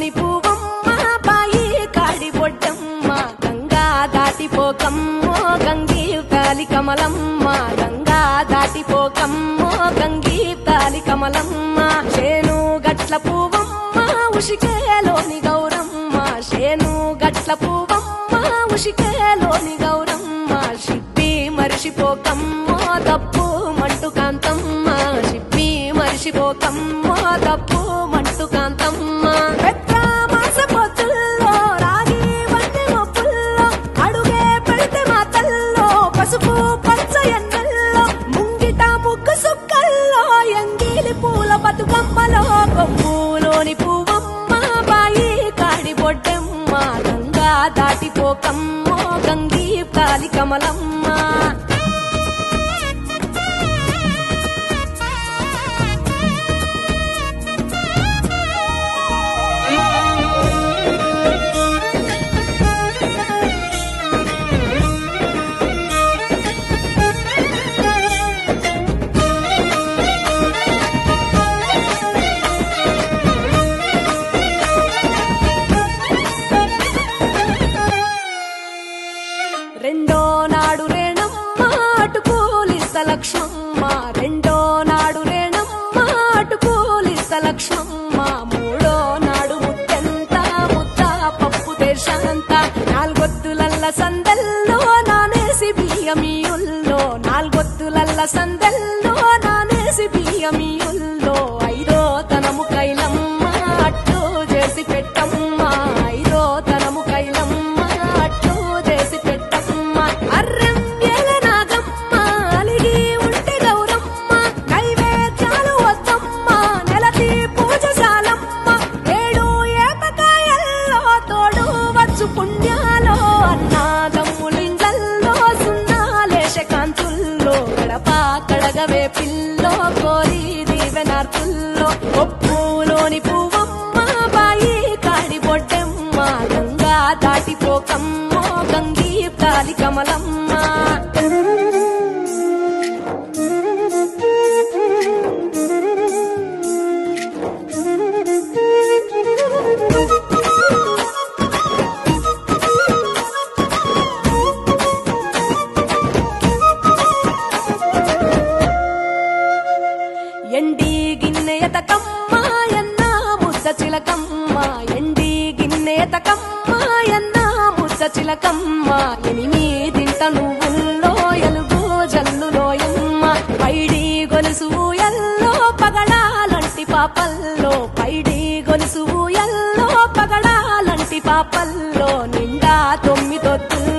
చెట్టులోని పువ్వమ్మ బాయి కాడి బొడ్డమ్మ గంగా దాటిపోకమ్మో గంగీ తాలి కమలమ్మ గంగా దాటిపోకమ్మో గంగీ తాలి కమలమ్మ చేను గట్ల పువ్వమ్మ ఉషికేలోని గౌరమ్మ చేను గట్ల పువ్వమ్మ ఉషికేలోని గౌరమ్మ షిప్పి మరిషిపోకమ్మో తప్పు మంటు కాంతమ్మ షిప్పి మరిషిపోకమ్మో తప్పు మంటు కాంతమ్మ పెద్ద మాస పొత్తుల్లో రాగి వంటి మొప్పుల్లో అడుగే పెడితే మా తల్లో పసుపు పచ్చ ఎన్నెల్లో ముంగిట ముగ్గు సుక్కల్లో ఎంగిలి పూల బతుకమ్మలో కొమ్ములోని పువ్వమ్మ బాయి కాడి బొడ్డమ్మ గంగా దాటిపోకమ్మో గంగీ తాలి కమలమ్మ రెండో నాడు రేణమ్మ అటుకూలిస్త లక్ష్మమ్మ రెండో నాడు రేణమ్మ అటుకూలిస్త లక్ష్మమ్మ మూడో నాడు ముత్తెంత ముద్ద పప్పు దేశంత నాలుగొత్తులల్ల సందల్లో నానేసి బియ్యమియుల్లో నాలుగొత్తులల్ల సందల్లో నానేసి బియ్యమియుల్లో ఐదో తనము కైలమ్మ అట్టు చేసి పెట్టమ్మ ఐదో తనము కైలమ్మ అట్టు చేసి పెట్టమ్మ అర్రం ఏల నాగమ్మ అలిగి ఉంటే గౌరమ్మ నైవేద్యాలు వద్దమ్మ నెలకి పూజశాలమ్మ ఏడు ఏపకాయల్లో తోడు వచ్చు పుణ్యాలో అన్నాదమ్ములింగల్లో సున్నాలేశ కాంతుల్లో గడప కడగవే పిల్లో కోరి దీవెనార్తుల్లో ఒప్పులోని పువ్వమ్మ బాయి కాడి బొడ్డమ్మ గంగా దాటిపోకమ్మో గంగీ తాలి కమలమ్మ ఎండి గిన్నెయతకమ్మ ఎన్న ముద్ద చిలకమ్మ ఎండి గిన్నెయతకమ్మ ఎన్న ముద్ద చిలకమ్మ ఎనిమిదింట నువ్వుల్లో ఎలుగు జల్లులోయమ్మ పైడి గొలుసు ఎల్లో పగడాలంటి పాపల్లో పైడి గొలుసు ఎల్లో పగడాలంటి పాపల్లో నిండా తొమ్మిదొత్తుల్లో